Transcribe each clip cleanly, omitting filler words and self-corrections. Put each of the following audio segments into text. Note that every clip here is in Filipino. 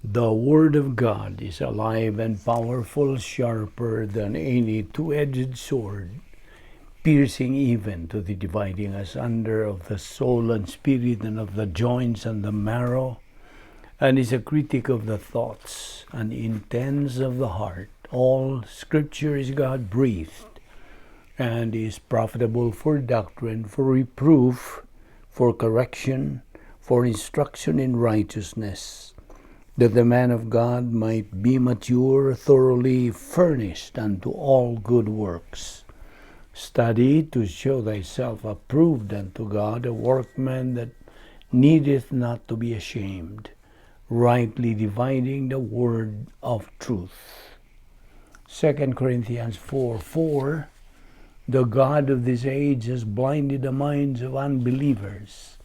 The Word of God is alive and powerful, sharper than any two-edged sword, piercing even to the dividing asunder of the soul and spirit and of the joints and the marrow, and is a critic of the thoughts and intents of the heart. All Scripture is God-breathed and is profitable for doctrine, for reproof, for correction, for instruction in righteousness, that the man of God might be mature, thoroughly furnished unto all good works. Study to show thyself approved unto God, a workman that needeth not to be ashamed, rightly dividing the word of truth. 2 Corinthians 4:4, the God of this age has blinded the minds of unbelievers,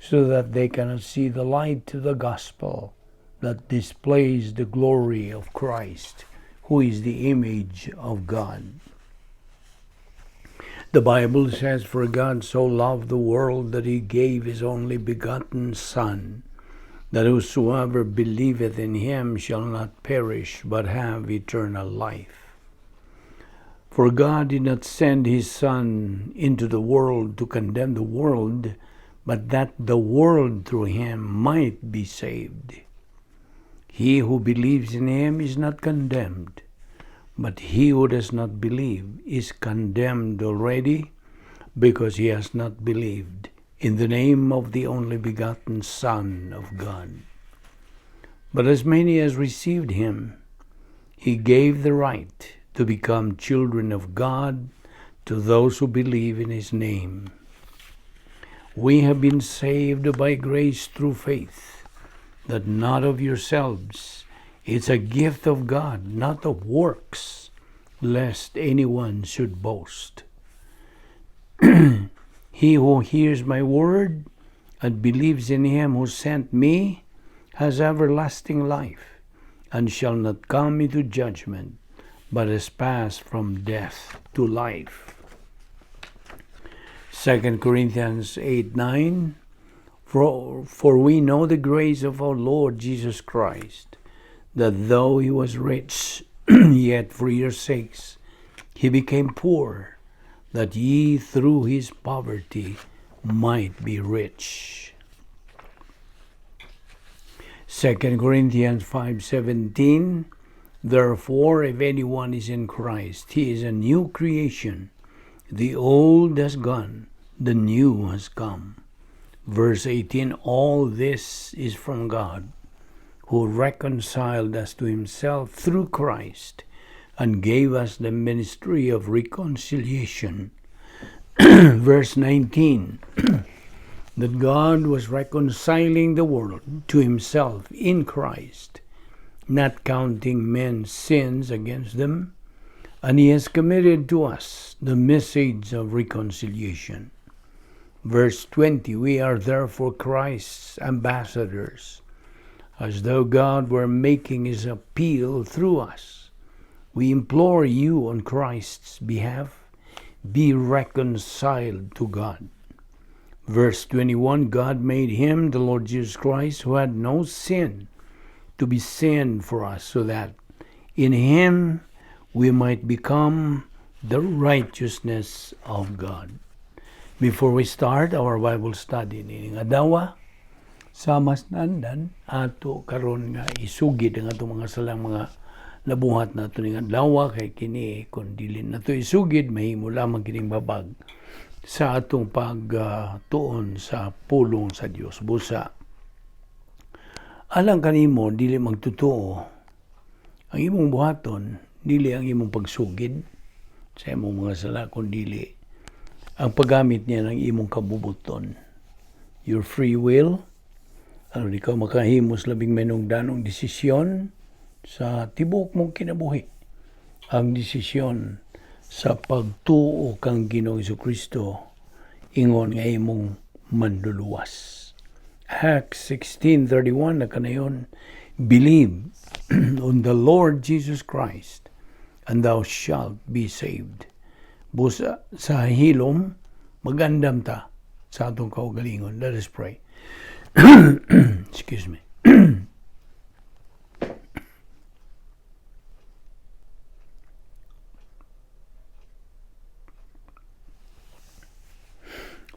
so that they cannot see the light of the gospel that displays the glory of Christ, who is the image of God. The Bible says, for God so loved the world that he gave his only begotten Son, that whosoever believeth in him shall not perish, but have eternal life. For God did not send his Son into the world to condemn the world, but that the world through him might be saved. He who believes in him is not condemned, but he who does not believe is condemned already, because he has not believed in the name of the only begotten Son of God. But as many as received him, he gave the right to become children of God to those who believe in his name. We have been saved by grace through faith, that not of yourselves. It's a gift of God, not of works, lest anyone should boast. He who hears my word and believes in him who sent me has everlasting life, and shall not come into judgment, but has passed from death to life. 2 Corinthians 8:9, For we know the grace of our Lord Jesus Christ, that though he was rich, yet for your sakes he became poor, that ye through his poverty might be rich. 2 Corinthians 5:17, Therefore, if anyone is in Christ, he is a new creation. The old has gone, the new has come. Verse 18, all this is from God, who reconciled us to himself through Christ, and gave us the ministry of reconciliation. Verse 19, that God was reconciling the world to himself in Christ, not counting men's sins against them, and he has committed to us the message of reconciliation. Verse 20, we are therefore Christ's ambassadors, as though God were making his appeal through us. We implore you on Christ's behalf, be reconciled to God. Verse 21, God made him, the Lord Jesus Christ, who had no sin, to be sin for us, so that in him we might become the righteousness of God. Before we start our Bible study ni adlaw, sa masnandan ato karon nga isugid ang ato mga salang mga nabuhat nato ning adlaw, kay kini kun dili nato isugid mahimo lamang kining babag sa atong pagtuon sa pulong sa Dios. Busa alang kanimo dili magtotoo ang imong buhaton, dili ang imong pagsugid sa imong mga sala, kun dili ang paggamit niya ng imong kabubuton. Your free will, aron ikaw makahimos labing menungdanong desisyon sa tibuok mong kinabuhi. Ang desisyon sa pagtuo kang Ginoong Jesucristo, ingon nga imong manluluwas. Acts 16:31 na kanayon, believe on the Lord Jesus Christ, and thou shalt be saved. Busa sa hilom, magandam ta sa atong kaugalingon. Let us pray. Excuse me.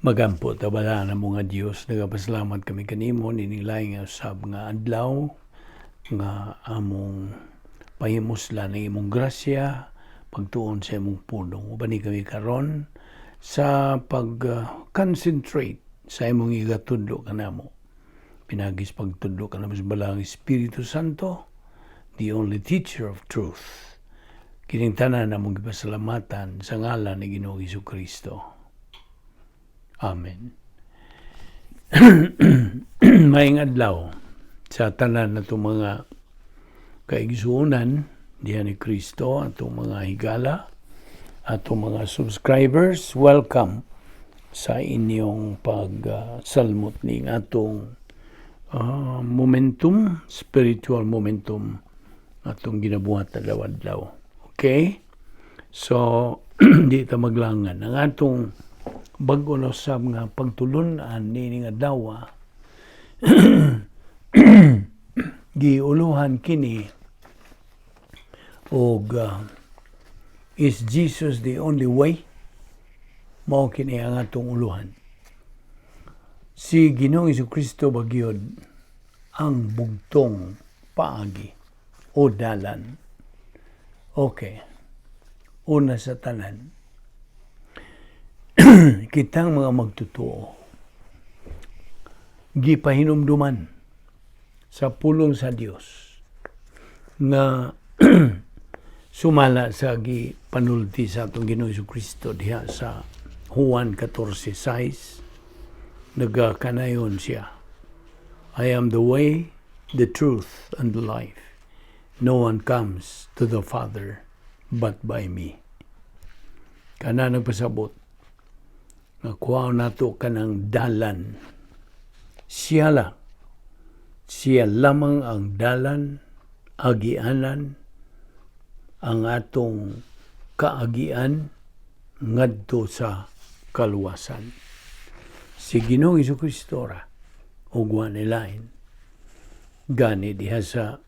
Magampo tabala na mga Dios, nagapasalamat kami kanimo ninilay nga usab nga adlaw nga among pahimusla ng imong grasya pagtuon sa imong pulong. Ubani kami karon sa pag-concentrate sa imong igatudlo kanamo. Pinagis pagtudlo kanamo sa balang Espiritu Santo, the only teacher of truth. Kining tanan namong gipasalamatan sa ngalan ni Ginoong Hesukristo. Amen. Maayong adlaw sa tanan na itong mga kaigsuunan diyan ni Kristo, atong mga higala, atong mga subscribers. Welcome sa inyong pagsalmot ning atong momentum, spiritual momentum atong ginabuhat adlaw-adlaw. Okay? So, di ta maglangan. Ang atong bago na usab nga pagtulunan nining adlaw giuluhan kini og is Jesus the only way? Mao kini ang atong uluhan. Si Ginoong Hesukristo bagyod ang bugtong paagi o dalan. Okay. Una sa tanan, kitang mga magtutuo, gipahinumduman sa pulong sa Dios na sumala sa gipanulti sa atong Ginoong Hesukristo diha sa Juan 14:6, nagakanayon siya, I am the way, the truth, and the life. No one comes to the Father but by me. Kana nagpasabot nga kuha nato kanang dalan. Siya lang. Siya lamang ang dalan, agianan, ang atong kaagian ngadto sa kaluwasan. Si Ginoong Hesukristo ra ug wa nilain. Gani diha sa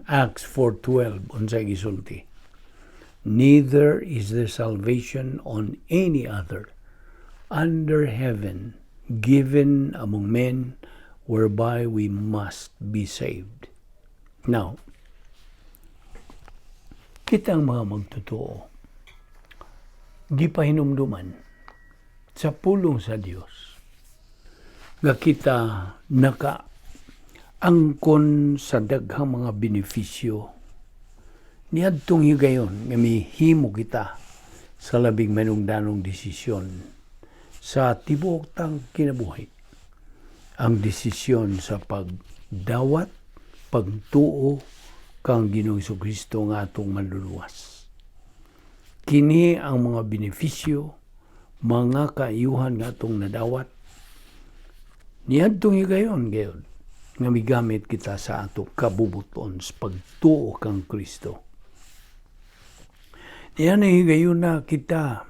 Acts 4:12 unsay gisulti. Neither is there salvation on any other under heaven given among men whereby we must be saved. Now, kitang mga magtotoo, gipahinumduman sa pulong sa Dios nga kita nakaangkon sa daghang mga benepisyo niadtong higayon nga mihimo kita sa labing manungdanong desisyon sa tibuok tang kinabuhi. Ang desisyon sa pagdawat, pagtuo kang Ginoong Hesukristo nga atong manluluwas. Kini ang mga benepisyo, mga kaayuhan nga atong nadawat niadtong higayon gayon nga migamit kita sa ato kabubuton sa pagtuo kang Kristo. Diyan ay higayon na kita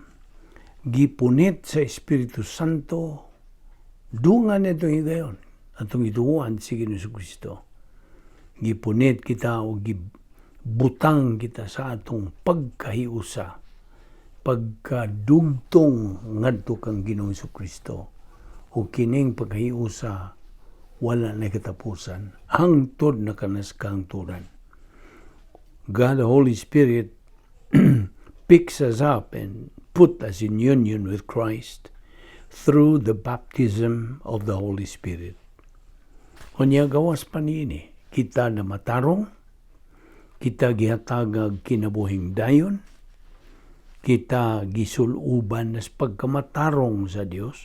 gipunit sa Espiritu Santo, dungan ito higayon, atong ituuan si Ginoong Hesukristo. Gipunit kita o gibutang kita sa atong pagkahiusa, pagkadugtong ngadto kang Ginoong Hesukristo. O kining pagkahiusa, wala na katapusan, hangtod na kanas kahangturan. God, the Holy Spirit, picks us up and put us in union with Christ through the baptism of the Holy Spirit. Unya gawas pa niini, kita na matarong, kita gihatagag kinabuhing dayon, kita gisuluban nas pagkamatarong sa Dios.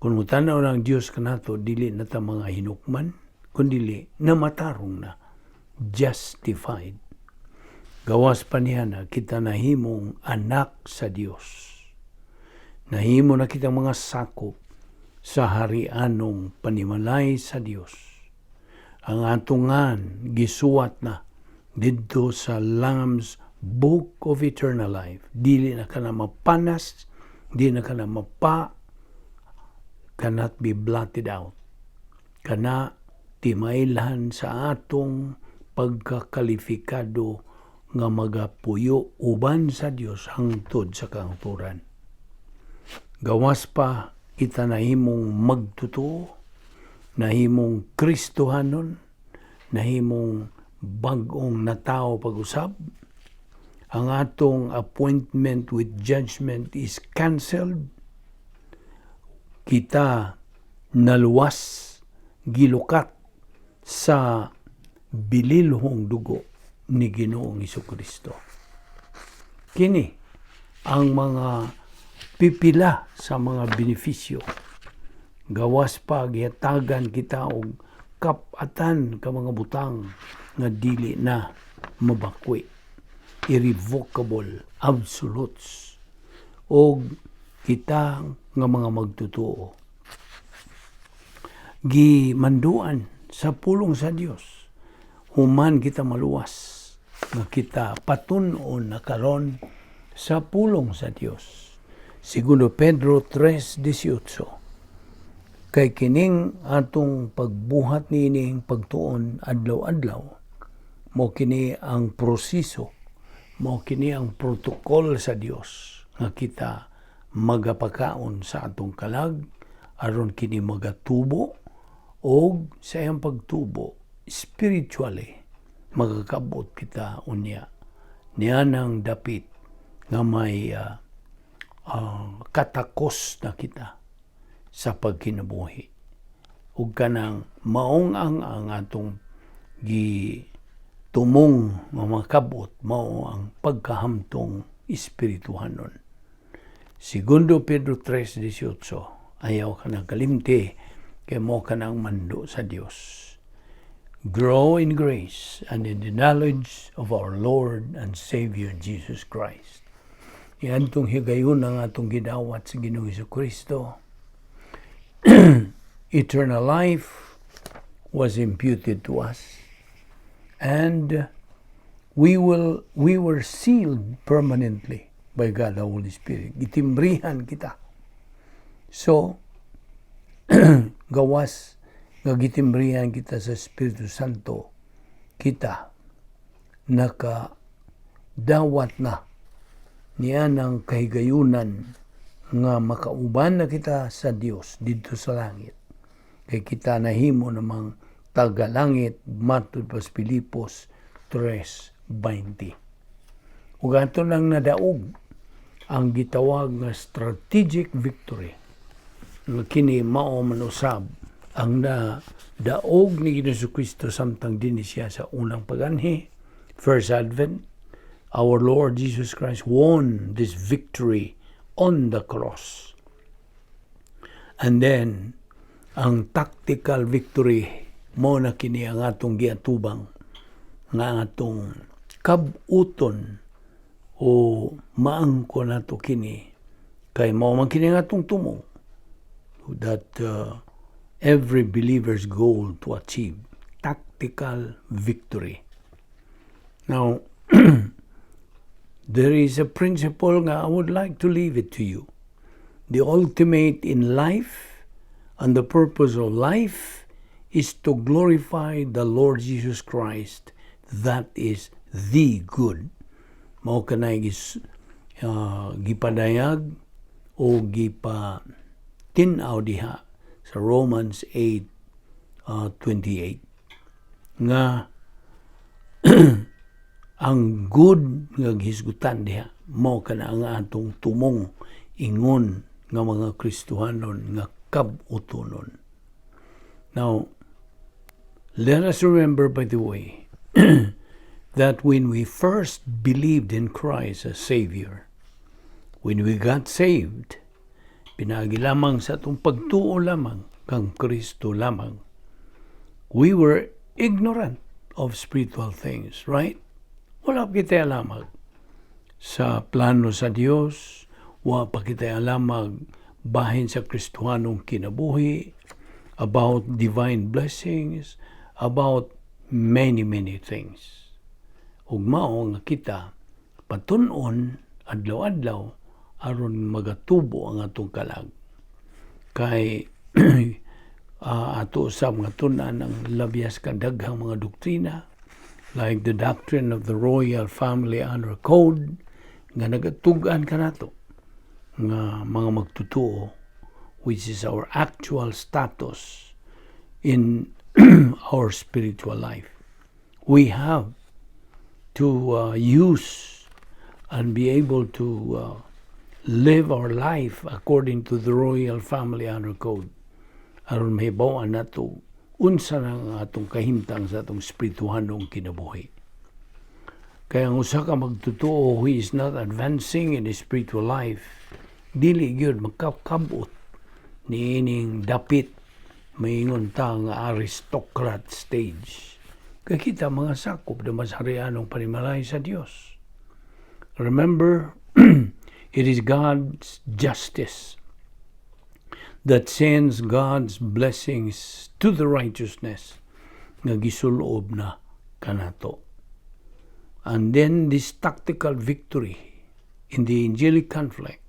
Kung mutanaw ng Dios kanato, dili na ta mga hinukman, kundili na matarong na, justified. Gawas pa niya na kita nahimong anak sa Dios. Nahimo na kita mga sakop sa harianong panimalay sa Dios. Ang atungan gisuwat na didto sa Lamb's Book of Eternal Life. Dili na ka na mapanas, di na ka na cannot be blotted out. Kana timailhan sa atong pagkakalifikado nga magapuyo uban sa Dios hangtod sa kahangturan. Gawas pa kita nahimong magtutuo, nahimong Kristohanon, nahimong bag-ong na tao pag-usab. Ang atong appointment with judgment is canceled. Kita naluwas, gilukat sa bililhong dugo ni Ginoong Hesukristo. Kini ang mga pipila sa mga benepisyo. Gawas pa gihatagan kita og kapatan ka mga butang nga dili na mabakwi. Irrevocable absolutes. Og kita nga mga magtutuo. Gimanduan sa pulong sa Dios. Human kita maluwas nga kita patun-on na karon sa pulong sa Dios. Segundo Pedro 3:18. Kay kining atong pagbuhat niining pagtuon adlaw-adlaw, mo kini ang proseso, mo kini ang protokol sa Dios nga kita magapakaon sa atong kalag aron kini magatubo og sa iyang pagtubo spiritually magakabot kita unya niya nang dapit nga may katakos na kita sa pagkinabuhi. Ug kanang maong ang atong gitumong nga makabot mao ang pagkahamtong espirituhanon. Segundo Pedro 3:18, ayaw ka nang kalimti kay mo ka nang mando sa Dios. Grow in grace and in the knowledge of our Lord and Savior Jesus Christ. Yan itong higayon ang atong gidawat sa Ginoong Hesukristo. Eternal life was imputed to us, and we were sealed permanently by God the Holy Spirit. Gitimbrihan kita. So, gawas nga gitimbrihan kita sa Espiritu Santo, kita nakadawat na niya ng kahigayunan nga makauban na kita sa Dios dito sa langit. Kay kita nahimo namang tagalangit matud pas Pilipos 3:20. Ug ato lang nadaog ang gitawag nga strategic victory. Nga kini mao man usab ang daog ni Jesucristo samtang dinhi siya sa unang paganhi, First Advent. Our Lord Jesus Christ won this victory on the cross. And then, ang tactical victory mo na kini ang atong giatubang nga atong kabuton o maangko nato kini kay mao man kini nga atong tumong that every believer's goal to achieve tactical victory. Now, there is a principle nga I would like to leave it to you. The ultimate in life and the purpose of life is to glorify the Lord Jesus Christ. That is the good. Mao kanay gipadayag o tinaw diha sa Romans 8:28 nga ang good nga gihisgutan diha mao kana ang atong tumong ingon nga mga Kristohanon nga kabutonon. Now, let us remember, by the way, that when we first believed in Christ as Savior, when we got saved, pinagi lamang sa atong pagtuo lamang kang Kristo lamang, we were ignorant of spiritual things, right? Wala pa kita alamag sa plano sa Dios, wala pa kita alamag bahin sa Kristohanong kinabuhi, about divine blessings, about many things. Ug mao nga kita patun-on adlaw-adlaw aron magatubo ang atong kalag. Kay ato usab nga tun-an ang labyas ka daghang mga doktrina, like the doctrine of the Royal Family Honor Code, nga nagatug-an ka nato, nga mga magtutuo, which is our actual status in our spiritual life. We have to use and be able to live our life according to the royal family honor code. Aron mahibaw-an nato unsa nang atong kahimtang sa atong spirituhanong kinabuhi. Kaya ang usa ka magtutuo who is not advancing in his spiritual life, dili gyud makakabot niining dapit maingon ta nga aristocrat stage. Kaya kita mga sakop na masarianong panimalay sa Dios. Remember, it is God's justice that sends God's blessings to the righteousness nga gisulob na kanato. And then this tactical victory in the angelic conflict,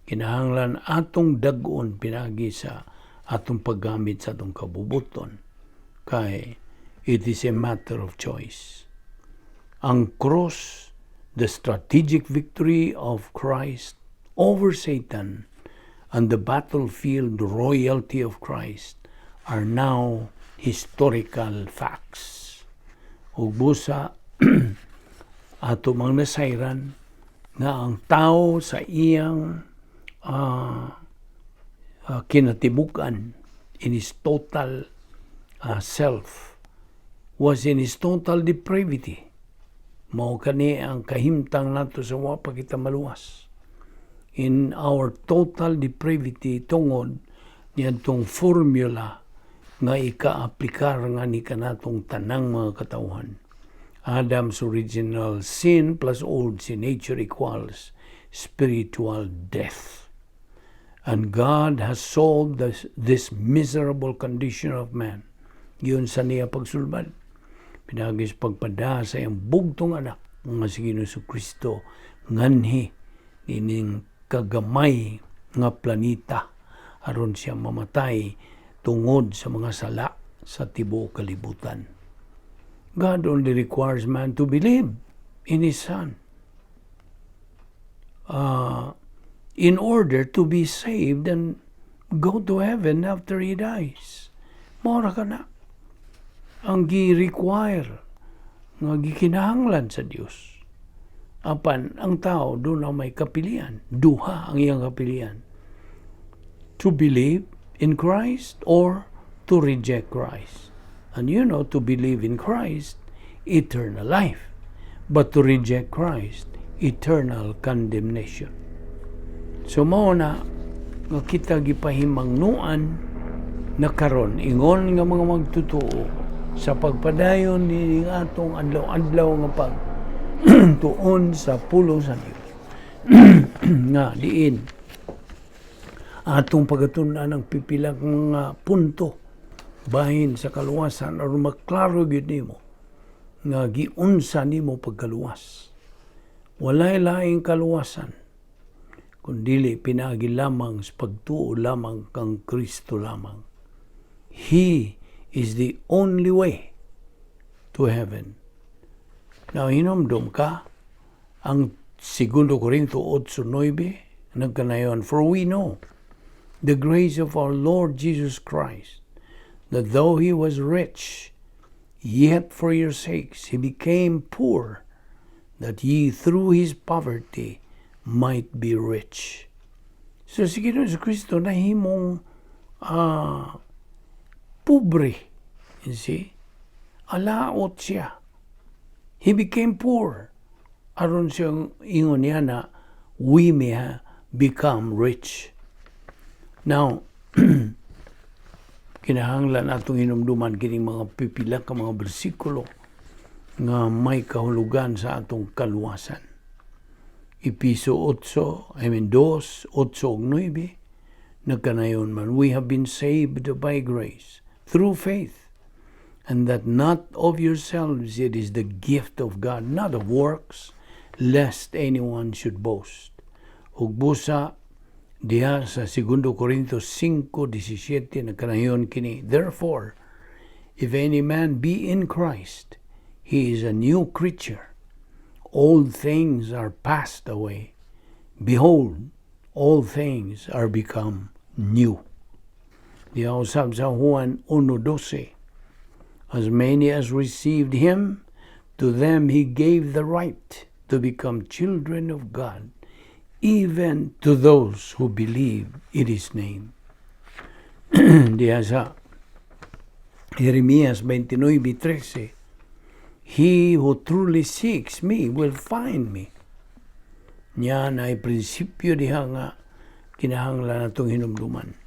kinahanglan atong dag-on pinagi sa atong paggamit sa atong kabubuton. Kay it is a matter of choice. Ang cross, the strategic victory of Christ over Satan, and the battlefield royalty of Christ are now historical facts. Ug busa ato mang nasayran nga ang tao sa iyang kinatibukan in his total self was in his total depravity. Mao kani ang kahimtang nato sa wa pa kita maluwas. In our total depravity tungod niyadtong formula nga ika-aplikar nga ni kanatong tanang mga katawhan. Adam's original sin plus old sin nature equals spiritual death. And God has solved this miserable condition of man. Yun sa niya pagsulbad. Pinagis pagpada sa iyang bugtong anak nga si Ginoong Kristo nganhi ining kagamay nga planeta aron siya mamatay tungod sa mga sala sa tibuok kalibutan. God only requires man to believe in His Son in order to be saved and go to heaven after he dies. Mora ka na. Ang gi-require nga gikinahanglan sa Dios. Apan ang tao doon na may kapilian. Duha ang iyang kapilian. To believe in Christ or to reject Christ. And you know, to believe in Christ, eternal life. But to reject Christ, eternal condemnation. So mao na nga kita gipahimangnuan na karon ingon nga mga magtutuo sa pagpadayon ni atong adlaw-adlaw nga pag tuon sa pulo sa Dios. Nga diin atong pagatun-an ang pipilang mga punto bahin sa kaluwasan aron maklaro gyud nimo nga giunsa nimo pagkaluwas. Walay laing kaluwasan kundili pinaagi lamang sa pagtuo lamang kang Kristo lamang. He is the only way to heaven. Now, hinumdum ka ang 2 Corinto 8:9 nagkanayon, for we know the grace of our Lord Jesus Christ, that though He was rich, yet for your sakes He became poor, that ye through His poverty might be rich. So si Ginoong Kristo nahimong pobre. You see? Alaot siya. He became poor. Aron siyang ingon niya na we may become rich. Now, kinahanglan atong hinumduman kining mga pipila ka mga bersikulo nga may kahulugan sa atong kaluwasan. Episo 2, 8:9, nagkanayon man, we have been saved by grace, through faith, and that not of yourselves, it is the gift of God, not of works, lest anyone should boast. Ug busa diha sa 2 Corintios 5:17 nagkanayon kini, therefore, if any man be in Christ, he is a new creature. Old things are passed away. Behold, all things are become new. Diyausab sa Juan 1:12, as many as received Him, to them He gave the right to become children of God, even to those who believe in His name. Diya sa Jeremias 29:13, He who truly seeks me will find me. Yan ay prinsipyo diha nga kinahanglan natong hinumduman.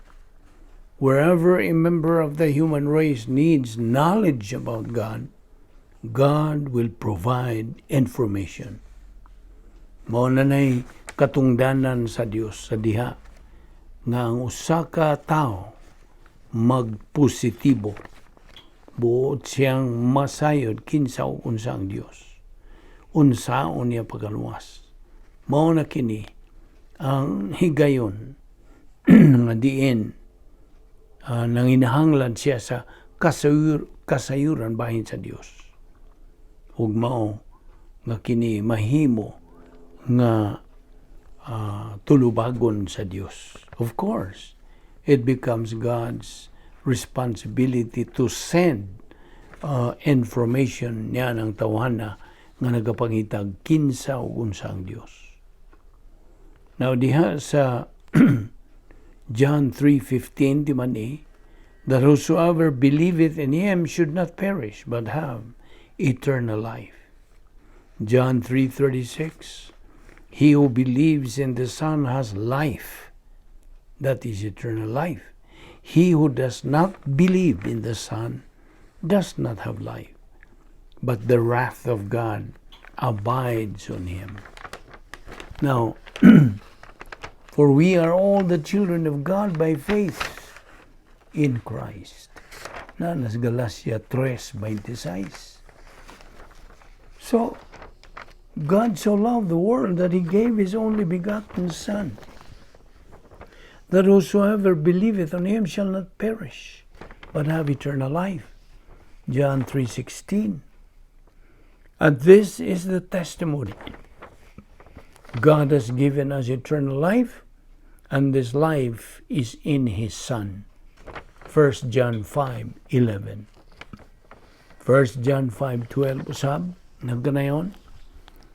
Wherever a member of the human race needs knowledge about God, God will provide information. Mao na nay katungdanan sa Dios sa diha nga ang usa ka tawo magpositibo buot siyang masayod kinsa o unsa ang Dios. Unsaon niya pagaluwas. Mao na kini ang higayon nga diin nanginahanglan siya sa kasayuran bahin sa Dios. Ug mao nga kini mahimo nga tulubagon sa Dios. Of course, it becomes God's responsibility to send information niya ng tawhana nga nagapangitag kinsa o unsa ang Dios. Now diha sa John 3:15 di man that whosoever believeth in Him should not perish but have eternal life. John 3:36, he who believes in the Son has life, that is eternal life. He who does not believe in the Son does not have life, but the wrath of God abides on him. Now, for we are all the children of God by faith in Christ. Na nas Galatia 3:26. So, God so loved the world that He gave His only begotten Son, that whosoever believeth on Him shall not perish, but have eternal life. John 3:16. And this is the testimony. God has given us eternal life, and this life is in His Son. 1 John 5:11. 1 John 5:12 usab nagkanayon,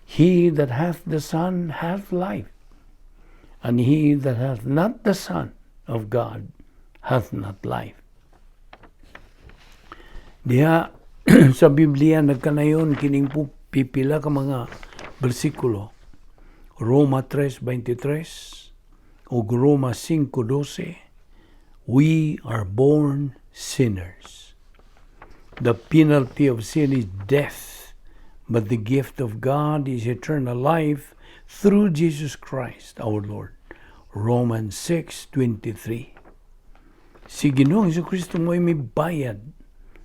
he that hath the Son hath life, and he that hath not the Son of God hath not life. Diha sa Biblia nagkanayon kining pipila ka mga bersikulo. Roma 3:23 ug Roma 5:12. We are born sinners. The penalty of sin is death, but the gift of God is eternal life through Jesus Christ our Lord. Romans 6:23. Si Ginoong Jesucristo mo'y may bayad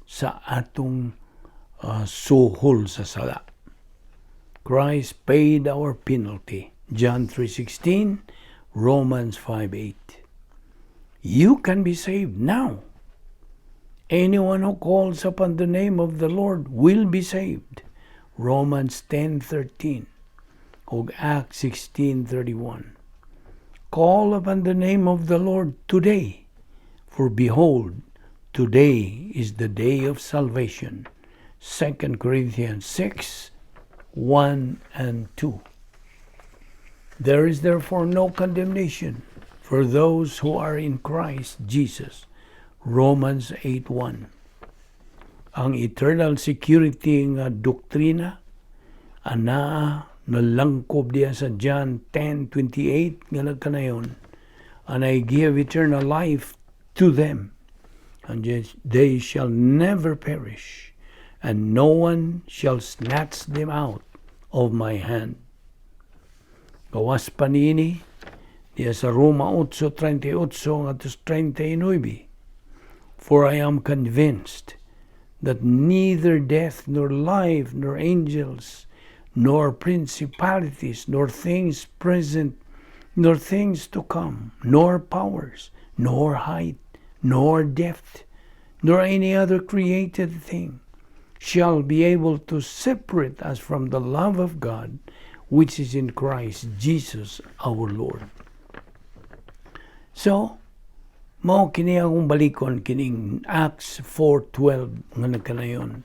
sa atong suhol sa sala. Christ paid our penalty. John 3:16, Romans 5:8. You can be saved now. Anyone who calls upon the name of the Lord will be saved. Romans 10:13 ug Acts 16:31. Call upon the name of the Lord today, for behold, today is the day of salvation. 2 Corinthians 6:1 and 2. There is therefore no condemnation for those who are in Christ Jesus. Romans 8:1. Ang eternal security nga doktrina ana nalangkob diya sa John 10:28 nga nagkanayon, and I give eternal life to them, and they shall never perish, and no one shall snatch them out of my hand. Gawas pa niini diya sa Roma 8:38 at 39. For I am convinced that neither death, nor life, nor angels, nor principalities, nor things present, nor things to come, nor powers, nor height, nor depth, nor any other created thing shall be able to separate us from the love of God, which is in Christ Jesus our Lord. So, mao kini akong balikon kining Acts 4:12 nga nagkanayon.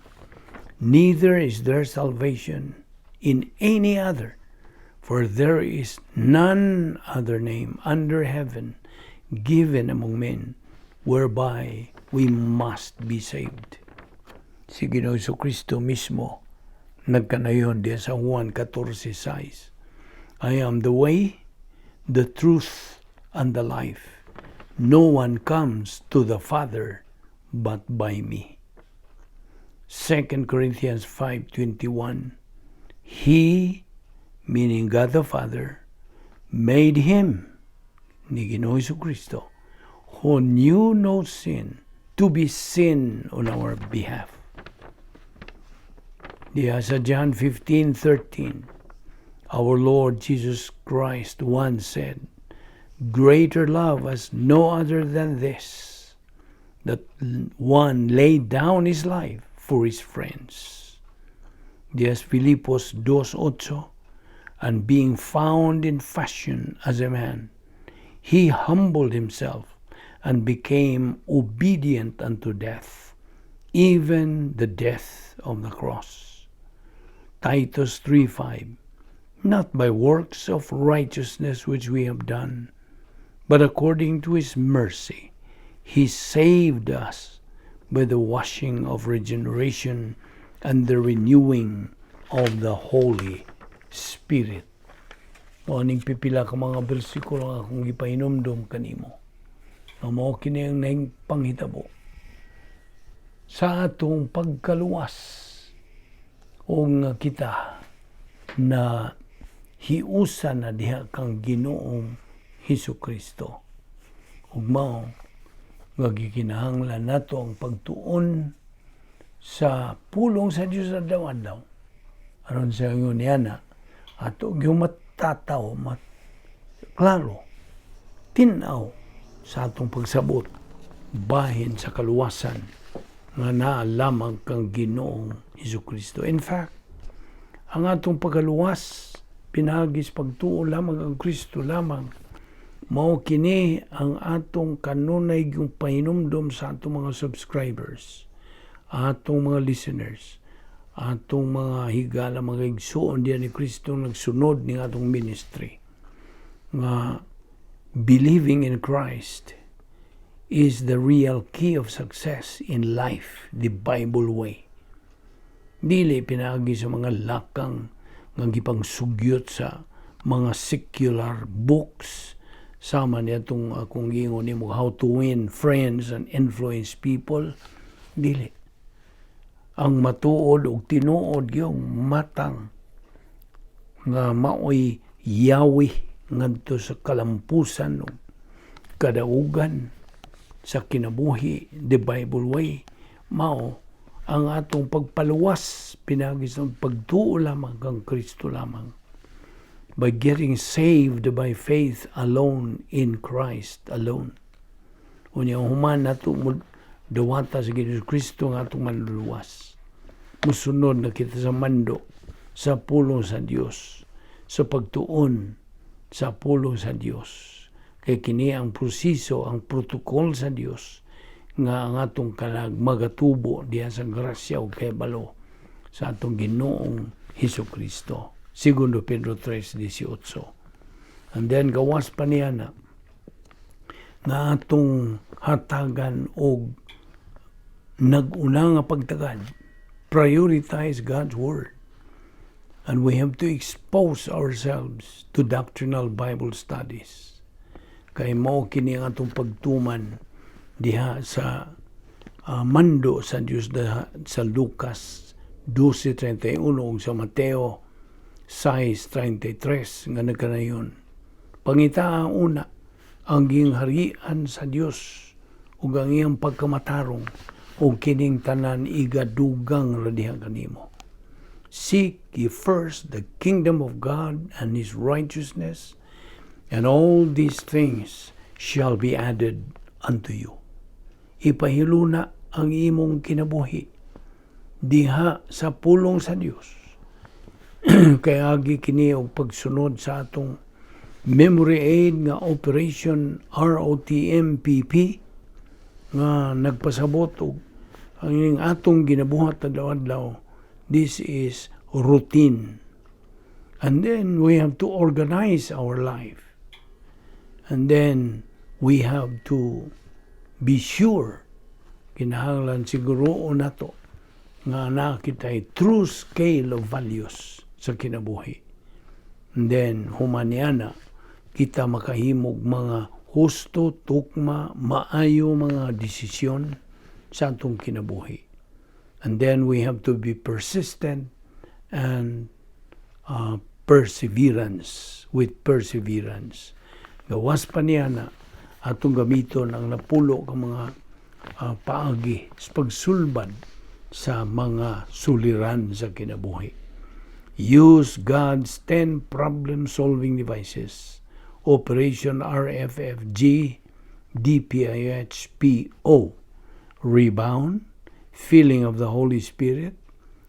Neither is there salvation in any other, for there is none other name under heaven given among men whereby we must be saved. Si Ginoong Jesucristo mismo nagkanayon diya sa Juan 14:6. I am the way, the truth, and the life. No one comes to the Father but by me. 2 Corinthians 5:21. He, meaning God the Father, made him, ni Ginoong Jesucristo, who knew no sin, to be sin on our behalf. Diya sa John 15:13, our Lord Jesus Christ once said, greater love has no other than this, that one laid down his life for his friends. Dias Filipos 2:8, and being found in fashion as a man, he humbled himself and became obedient unto death, even the death of the cross. Titus 3:5, not by works of righteousness which we have done, but according to his mercy, he saved us by the washing of regeneration and the renewing of the Holy Spirit. O aning pipila ka mga bersikulo nga akong ipahinomdom kanimo. Mao kini ang naing panghitabo sa atong pagkaluwas o nga kita na hiusa na diha kang Ginoong Jesucristo. Ug mao nga gikinahanglan nato ang pagtuon sa pulong sa Dios adlaw-adlaw. Aron sa ingon niana ato gyud matataw klaro tin-aw sa atong pagsabot bahin sa kaluwasan nga naa lamang kang Ginoong Jesucristo. In fact, ang atong pagkaluwas pinagis pagtuo lamang ang Kristo lamang. Mao kini ang atong kanunay yung pahinumdom sa atong mga subscribers, atong mga listeners, atong mga higala, mga igsoon diyan ni Kristo nagsunod ni atong ministry. Nga believing in Christ is the real key of success in life, the Bible way. Dili pinagi sa mga lakang nga gipang sugyot sa mga secular books, sama niya itong akong gingon ni mo, how to win friends and influence people. Dili. Ang matuod o tinuod yung matang nga maoy yawi ngadto sa kalampusan o kadaugan sa kinabuhi, the Bible way. Mao ang atong pagpaluwas pinagis ng pagtuo lamang kang Kristo lamang. By getting saved by faith alone in Christ alone. Unya human nato dawata sa Ginoong Kristo nga atong manluluwas. Musunod na kita sa mando sa pulong sa Dios, sa pagtuon sa pulong sa Dios. Kay kini ang proseso, ang protokol sa Dios nga ang atong kalag magatubo diya sa grasya o kay balo sa atong Ginoong Jesucristo. Segundo Pedro 3:18. And then gawas pa niya na nga atong hatagan o nag-una nga pagtagad. Prioritize God's Word. And we have to expose ourselves to doctrinal Bible studies. Kay mao kini ang atong pagtuman diha sa mando sa Dios sa Lucas 12:31 ug sa Mateo 6:33 nga nagkanayon. Pangita ang una ang gingharian sa Dios ug ang iyang pagkamatarong ug kining tanan igadugang radiha kanimo. Seek ye first the kingdom of God and his righteousness, and all these things shall be added unto you. Ipahiluna ang imong kinabuhi diha sa pulong sa Dios. Kaya agi kini og pagsunod sa atong memory aid nga Operation ROTMPP nga nagpasabot og ang ining atong ginabuhat adlaw-adlaw. This is routine. And then we have to organize our life. And then we have to be sure kinahanglan siguro nato nga nakitay true scale of values sa kinabuhi. And then humaniana kita makahimog mga husto, tukma, maayo mga desisyon sa atong kinabuhi. And then we have to be persistent and with perseverance. Gawas pa niya na atong gamiton ang napulo ka mga paagi sa pagsulbad sa mga suliran sa kinabuhi. Use God's 10 problem-solving devices. Operation RFFG, DPIHPO, Rebound, Filling of the Holy Spirit,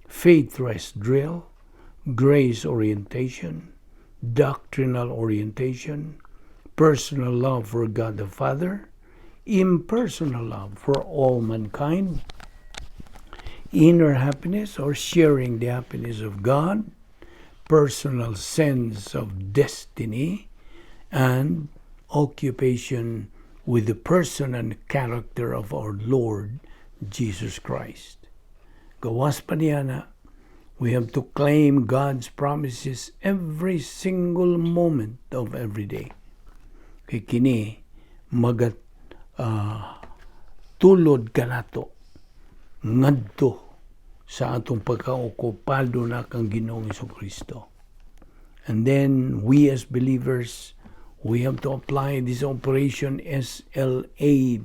Faith Rest Drill, Grace Orientation, Doctrinal Orientation, Personal Love for God the Father, Impersonal Love for all mankind, Inner Happiness or Sharing the Happiness of God, Personal Sense of Destiny, and Occupation with the person and character of our Lord Jesus Christ. Gawas pa niya na, we have to claim God's promises every single moment of every day. Kay kini tulod ka nato ngadto sa atong pagkaokupado na kang Ginoong Jesucristo. And then we as believers, we have to apply this Operation SLBA.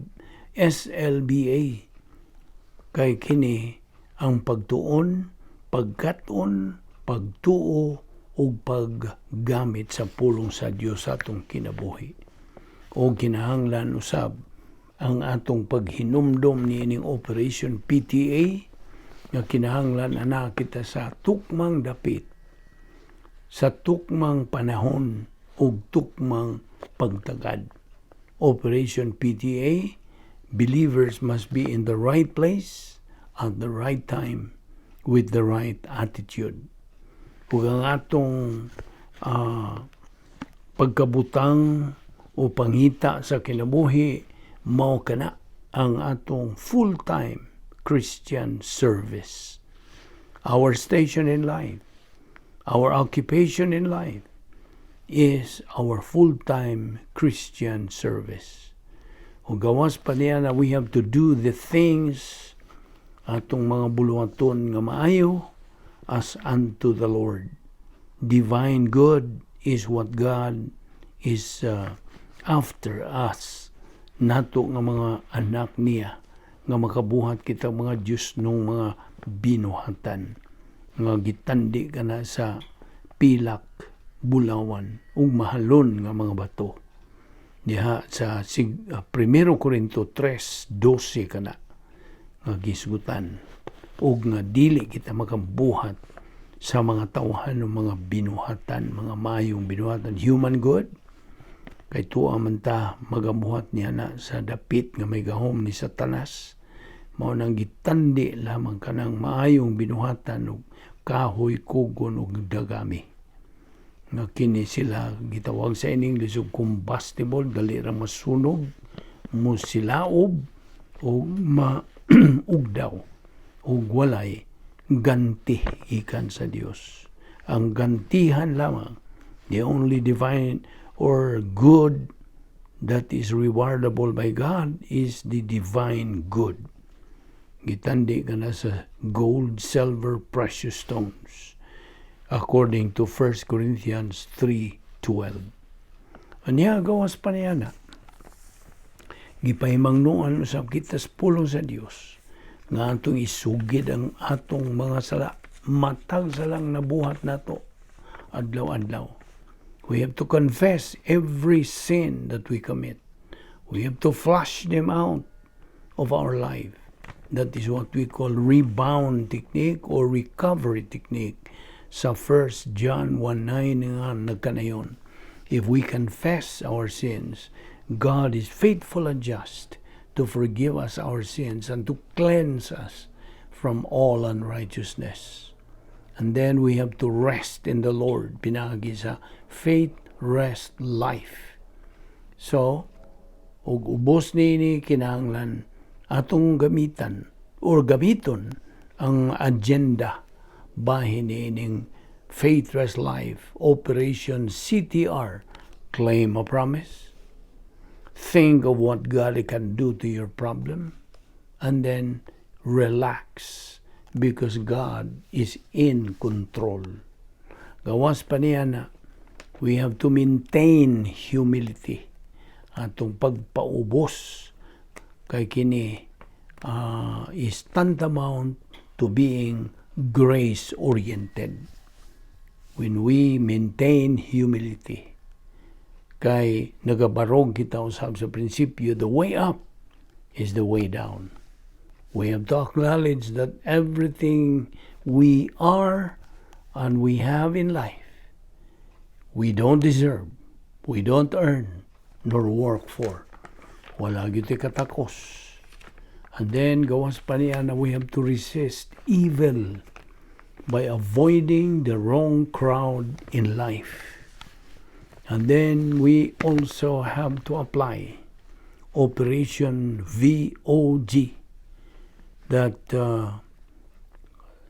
Kay kini ang pagtuon, pagkaton, pagtuo, o paggamit sa pulong sa Dios sa atong kinabuhi. O kinahanglan usab ang atong paghinumdom niining Operation PTA nga kinahanglan ana kita sa tukmang dapit, sa tukmang panahon ug tukmang pagtagad. Operation PTA, believers must be in the right place at the right time with the right attitude. Ug ang atong pagkabutang o pangita sa kinabuhi mao kana ang atong full-time Christian service. Our station in life, our occupation in life is our full-time Christian service. O gawas pa niya na we have to do the things atong mga buluhaton nga maayo as unto the Lord. Divine good is what God is after us. Nato nga mga anak niya nga makabuhat kita mga Diyos nung mga binuhatan nga gitandi ka na sa pilak, bulawan ug mahalon nga mga bato. Diha sa 1 Korinto 3:12 kana nga gisgutan ug nga dili kita makabuhat sa mga tawhan ng mga binuhatan, mga mayong binuhatan, human good. Kay tuwa man ta magabuhat niya na sa dapit nga may gahom ni Satanas. Mao nang gitandi lamang kanang maayong binuhatan ug kahoy, kugon ug dagami. Nga kini sila gitawag sa English og combustible, dali ra masunog, musilaob o maugdaw ug walay ganti ikan sa Dios. Ang gantihan lamang, the only divine or good that is rewardable by God is the divine good. Gitandi ka na sa gold, silver, precious stones according to 1 Corinthians 3:12. Anya gawas pa niya na gipahimangnuan usab kita sa pulong sa Dios nga atong isugid ang atong mga sala, matag salang nabuhat nato adlaw-adlaw. We have to confess every sin that we commit. We have to flush them out of our life. That is what we call rebound technique or recovery technique sa 1 John 1:9 nga nagkanayon. If we confess our sins, God is faithful and just to forgive us our sins and to cleanse us from all unrighteousness. And then we have to rest in the Lord. Pinagi sa faith, rest, life. So, ug ubos ni kinahanglan atong gamitan or gamiton ang agenda bahin niining Faith, Rest, Life, Operation CTR, claim a promise, think of what God can do to your problem, and then relax because God is in control. Gawas pa niya na we have to maintain humility. Atong pagpaubos kay kini is tantamount to being grace-oriented. When we maintain humility, kay nagabarog kita usab sa prinsipyo, the way up is the way down. We have to acknowledge that everything we are and we have in life, we don't deserve, we don't earn, nor work for. Wala gyud katakos. And then gawas pa niya na we have to resist evil by avoiding the wrong crowd in life. And then we also have to apply Operation VOG that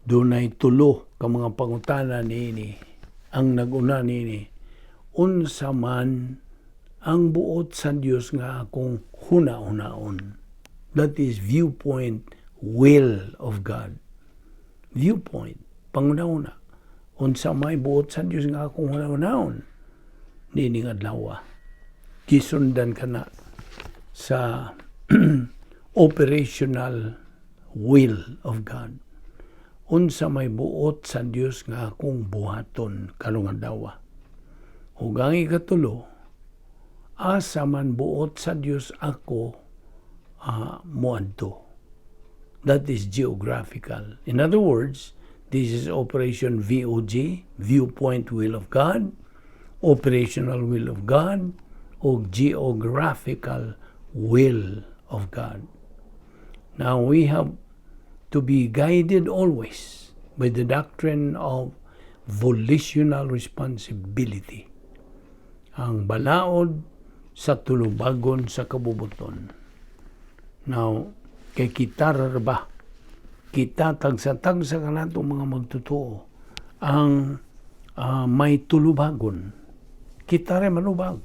dunay tulo ka mga pangutana niini. Ang naguna niini, unsa man ang buot sa Dios nga akong huna-hunaon. That is viewpoint, will of God. Viewpoint. Panguna-una, unsa may buot sa Dios nga akong huna-hunaon, nining adlaw. Gisundan ka na sa operational will of God. Unsa may buot sa Dios nga akong buhaton karong adlaw. Ug ang ikatulo, asa man buot sa Dios ako moadto. That is geographical. In other words, this is Operation VOG, Viewpoint Will of God, Operational Will of God, o Geographical Will of God. Now, we have to be guided always by the doctrine of volitional responsibility. Ang balaod sa tulubagon sa kabubuton. Now, kay kita ba? Kita tagsa-tagsa ka nato mga magtutuo ang may tulubagon. Kita rin manubag.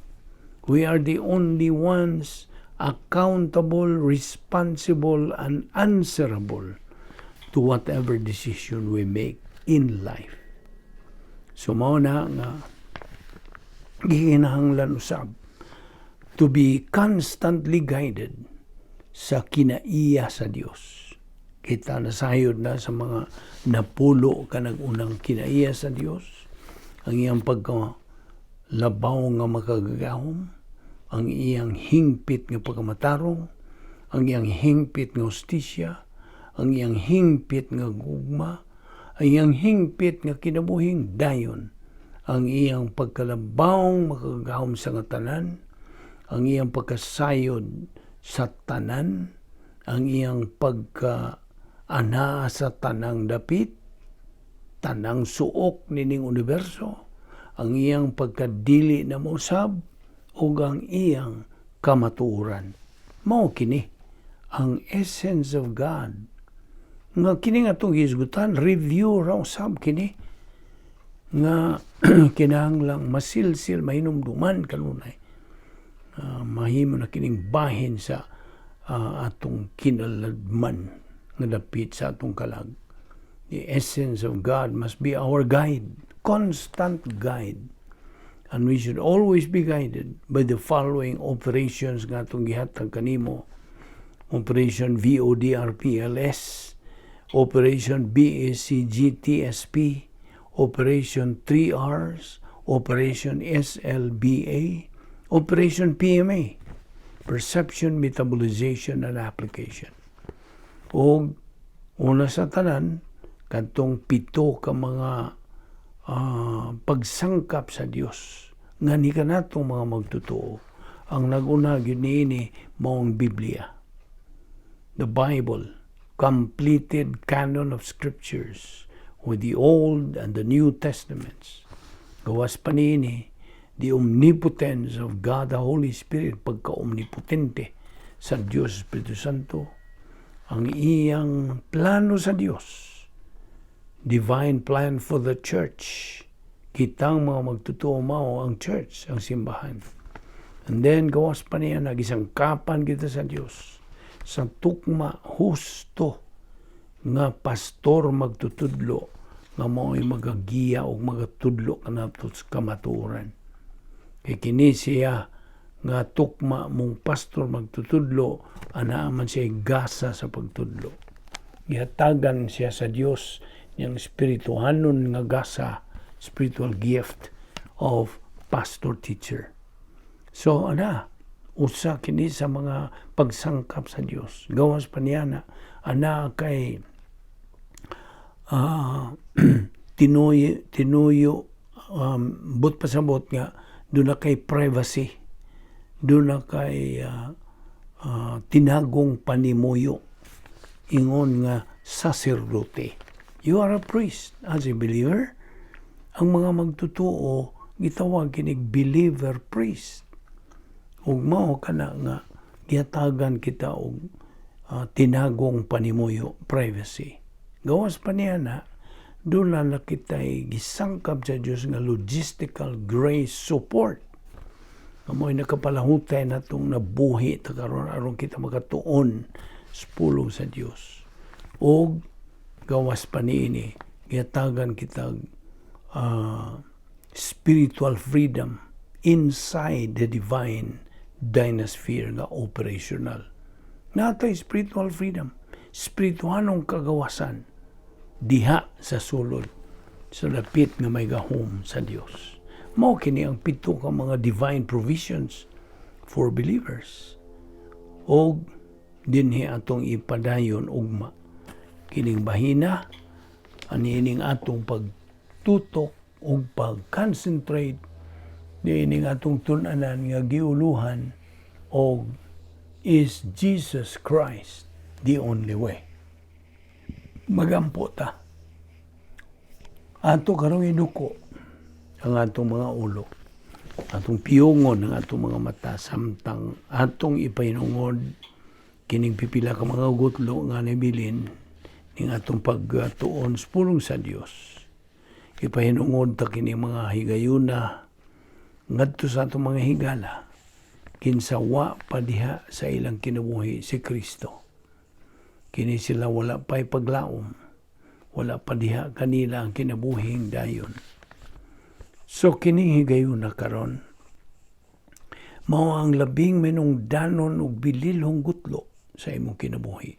We are the only ones accountable, responsible, and answerable to whatever decision we make in life. So, mao na nga gihinahanglan usab to be constantly guided sa kinaiya sa Dios. Kita nasayod na sa mga napulo ka nag-unang kinaiya sa Dios, ang iyang pagkalabaw nga makagagahom, ang iyang hingpit nga pagkamatarong, ang iyang hingpit nga hustisya, ang iyang hingpit nga gugma, ang iyang hingpit nga kinabuhing dayon, ang iyang pagkalabaw makagagahom sa nga tanan, ang iyang pagkasayod sa tanan, ang iyang pagka-ana sa tanang dapit, tanang suok nining universo, ang iyang pagkadili na mausab, ug ang iyang kamatuoran. Mao kini ang essence of God. Nga kini nga itong hisgutan, review raw usab kini nga kinahanglang masilsil, mahinumduman kanunay. Mahimo na kining bahin sa atong kinaladman nga dapit sa atong kalag. The essence of God must be our guide, constant guide. And we should always be guided by the following operations nga atong gihatag kanimo. Operation VODRPLS, Operation BACGTSP, Operation 3Rs, Operation SLBA, Operation PMA, Perception, Metabolization, and Application. O una sa tanan, kantong 7 ka mga pagsangkap sa Dios nga ni kanatong mga magtotoo. Ang nag-una gyud niini maong Biblia. The Bible, completed canon of scriptures with the Old and the New Testaments. Gawas pa niini, the omnipotence of God the Holy Spirit, pagka-omnipotente sa Diyos Espiritu Santo, ang iyang plano sa Diyos, divine plan for the church. Kitang mga magtotoo mao ang church, ang simbahan. And then, gawas pa niya, nagisangkapan kita sa Diyos, sa tukma husto, nga pastor magtutudlo, nga mao'y magagiya o magatudlo kanato sa kamaturan. Kay kini siya, nga tukma mong pastor magtutudlo, anaaman siya gasa sa pagtudlo. Gihatagan siya sa Diyos, niyang spirituhanon nga gasa, spiritual gift of pastor-teacher. So, usa kini sa mga pagsangkap sa Dios. Gawas pa niya na, kay tinuyo, but pasabot nga, doon na kay privacy, doon na kay tinagong panimuyo, ingon nga sacerdote. You are a priest as a believer. Ang mga magtotoo, gitawag kinig believer priest. Ug mao kana nga gihatagan kita og tinagong panimuyo, privacy. Gawas pa niya na doon na kita'y gisangkap sa Diyos nga logistical grace support. Amoy nakapalahutay na itong nabuhi ta karon aron kita magatuon sa pulong sa Diyos. O gawas pa niini, gihatagan kita spiritual freedom inside the divine dynasphere nga operational. Natay spiritual freedom, spirituanong kagawasan, diha sa sulod, sa lapit nga may gahom sa Dios. Mao kini ang pito ka mga divine provisions for believers. O dinhi atong ipadayon ugma kining bahina, anining atong pagtutok o pag-concentrate, diining atong tun-anan nga giuluhan o is Jesus Christ the only way. Magampo ta. Ato karong iduko ang atong mga ulo, atong piyongon ang atong mga mata, samtang atong ipainungod kining pipila ka mga gutlo nga nabilin ning atong pagtuon sa pulong sa Dios. Ipahinungod ta kining mga higayuna ngadto sa atong mga higala, kinsa wa pa diha sa ilang kinabuhi si Kristo. Kini sila wala pa'y paglaom, wala pa diha kanila ang kinabuhing dayon. So kini higayuna karon, mao ang labing menungdanon ug bililhong gutlo sa imong kinabuhi.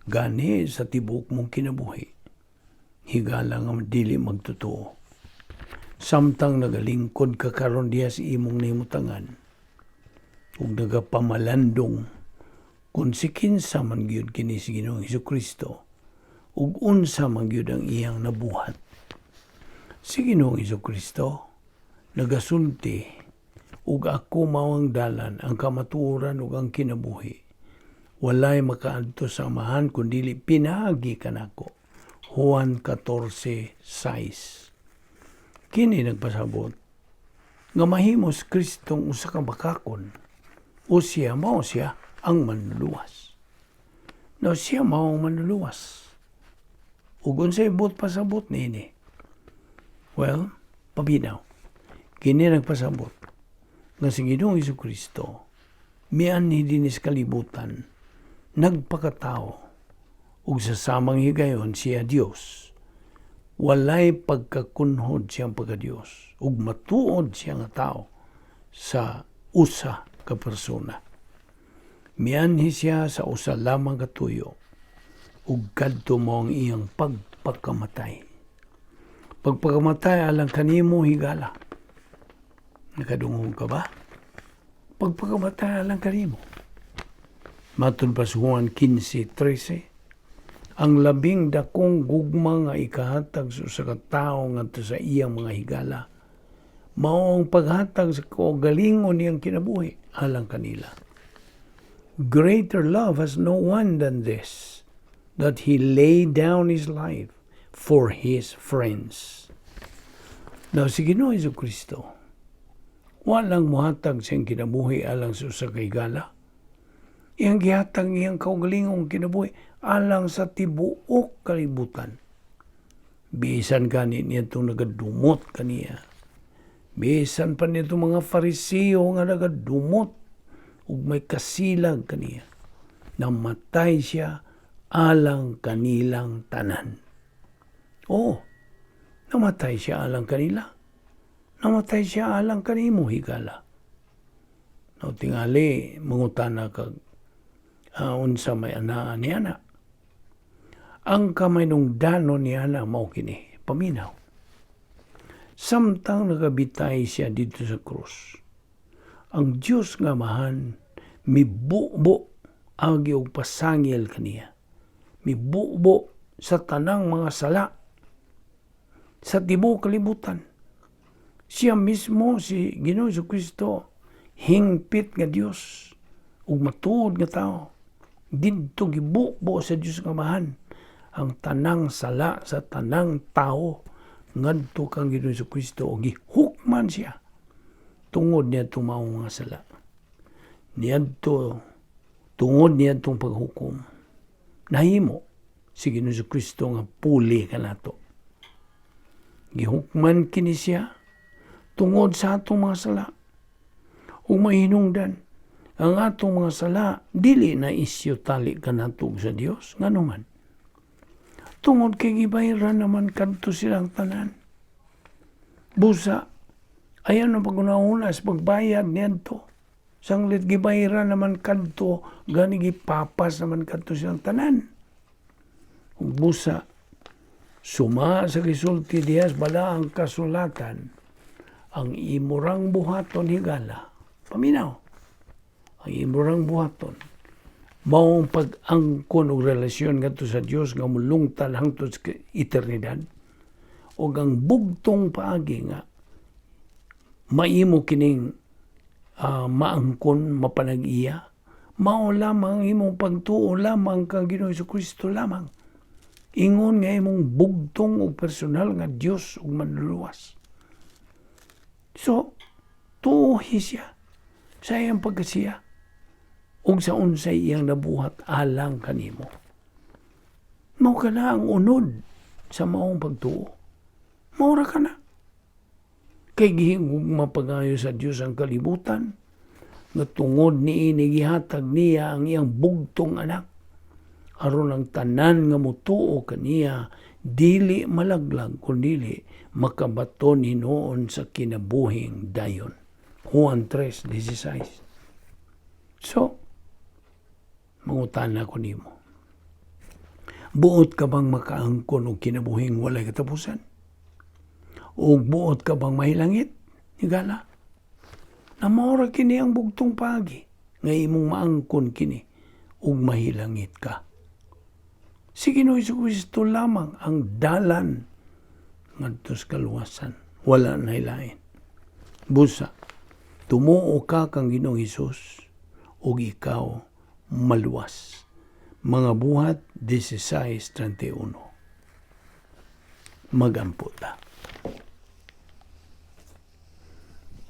Gani sa tibok mong kinabuhi, higala nga dili magtotoo. Samtang nagalingkod ka karon diha sa imong nahimutangan, ug nagapamalandong kung si kinsa man gyud kini si Ginoong Hesukristo, ug unsa man gyud ang iyang nabuhat. Si Ginoong Hesukristo nagasulti, ug ako mao ang dalan, ang kamatuoran ug ang kinabuhi. Walay makaadto sa amahan kundili pinaagi kanako. Juan 14:6. Kini nagpasabot nga mahimos Kristong usa ka bakakon, o siya mao siya ang manluluwas. No, siya mao ang manluluwas. Ug unsay but pasabot niini? Well, pabinaw. Kini nagpasabot nga si Ginoong Hesukristo mianhi dinis kalibutan, nagpakatao, ug sa samang higayon siya Dios. Walay pagkakunhod siyang pagka-Dios, ug matuod siya nga tao sa usa ka persona. Mianhi siya sa usa lamang katuyo, ug kadto mo ang iyang pagpakamatay. Pagpakamatay alang kanimo higala. Nakadungog ka ba? Pagpakamatay alang kanimo. Matun pa sa Juan 15:13, ang labing dakong gugma nga ikahatag sa usa ka tawo ngadto sa iyang mga higala, mao ang paghatag sa kaugalingon niyang kinabuhi alang kanila. Greater love has no one than this, that he laid down his life for his friends. Now, si Ginoong Jesucristo, walang muhatag siyang kinabuhi alang sa usa ka higala. Iyang gihatag iyang kaugalingong kinabuhi alang sa tibuok kalibutan. Bisan gani niya itong nagadumot kaniya. Bisan pa niya itong mga Fariseo nga nagadumot ug may kasilag kaniya. Namatay siya alang kanilang tanan. Oo, namatay siya alang kanila. Namatay siya alang kanimo higala. No, tingali, mangutana kag unsa may anaa ni ana. Ang kamay nung dano ni ana mao kini, paminaw. Samtang nagabitay siya dito sa krus, ang Diyos nga mahan, mibubo agi og pasangil kaniya. Mibubo sa tanang mga sala, sa tibuok kalibutan. Siya mismo, si Ginoong Jesucristo, hingpit nga Dios ug matuod nga tao. Didto gibubo sa Dios nga mahan ang tanang sala sa tanang tao ngadto kang Ginoong Jesucristo og gihukman siya tungod niya tumaw nga sala. Niadto tungod niya tong paghukom. Nahimo si Ginoong Jesucristo nga puli kanato. Gihukman kini siya tungod sa atong mga sala. Ug mahinungdan ang atong mga sala dili na isyu tali kanatog sa Dios nganuman. Tungod kay gibayran naman kadto silang tanan. Busa ayan ang pagunahuna sa pagbayad niadto. Sanglit gibayran naman kadto gani gipapas naman kadto silang tanan. Ug busa suma sa gisulti dihas bala ang kasulatan ang imurang buhaton higala. Paminaw. Ang imurang buhaton maong pag-angkon og relasyon ngadto sa Dios nga mulungtan hangtod sa eternidad ug ang bugtong paagi nga maimo kining maangkon mapanag-iya mao lamang imong pagtuo lamang kang Ginoong Jesucristo lamang ingon nga imong bugtong og personal nga Dios ug manluluwas. So tuohi siya sa iyang pagkasiya ug sa unsay iyang nabuhat alang kanimo. Mao ka na ang unod sa maong pagtuo. Maura ka na. Kay gihingog mapagayo sa Dios ang kalibutan nga tungod niini gihatag niya ang iyang bugtong anak aron ang tanan nga motuo kaniya dili malaglag kundi makabaton hinuon sa kinabuhing dayon. Juan 3:16. So, mangutana ko nimo. Buot ka bang makaangkon og kinabuhing walay katapusan? O buot ka bang mahilangit? Higala. Namora kini ang bugtong pagi nga imong maangkon kini ug mahilangit ka. Si Ginoong Jesucristo lamang ang dalan ngadto sa kaluwasan. Wala na hilain. Busa, tumuo ka kang Ginoong Hesus ug ikaw maluwas. Mga buhat 16:31. Magampo ta.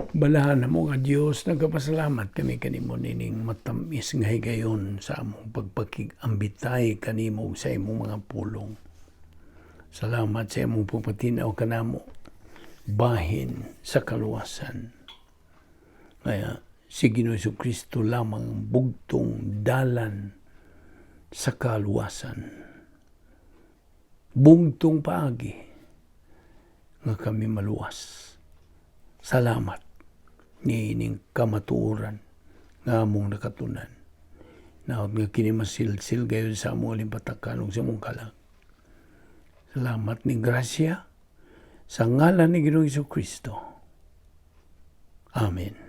Balahan mo nga Dios, nagapasalamat kami kanimo nining matamis nga higayon sa among pagpakigambitay kanimo sa imong mga pulong. Salamat sa imong pagpatinaw kanamo bahin sa kaluwasan. Kaya si Ginoong Jesucristo lamang bugtong dalan sa kaluwasan. Bugtong paagi nga kami maluwas. Salamat niining kamatuoran nga among nakatunan. Naot nga kini masilsil gayon sa among limpatakan sa among kalag. Salamat ni grasya sa ngalan ni Ginoong Jesucristo. Amen.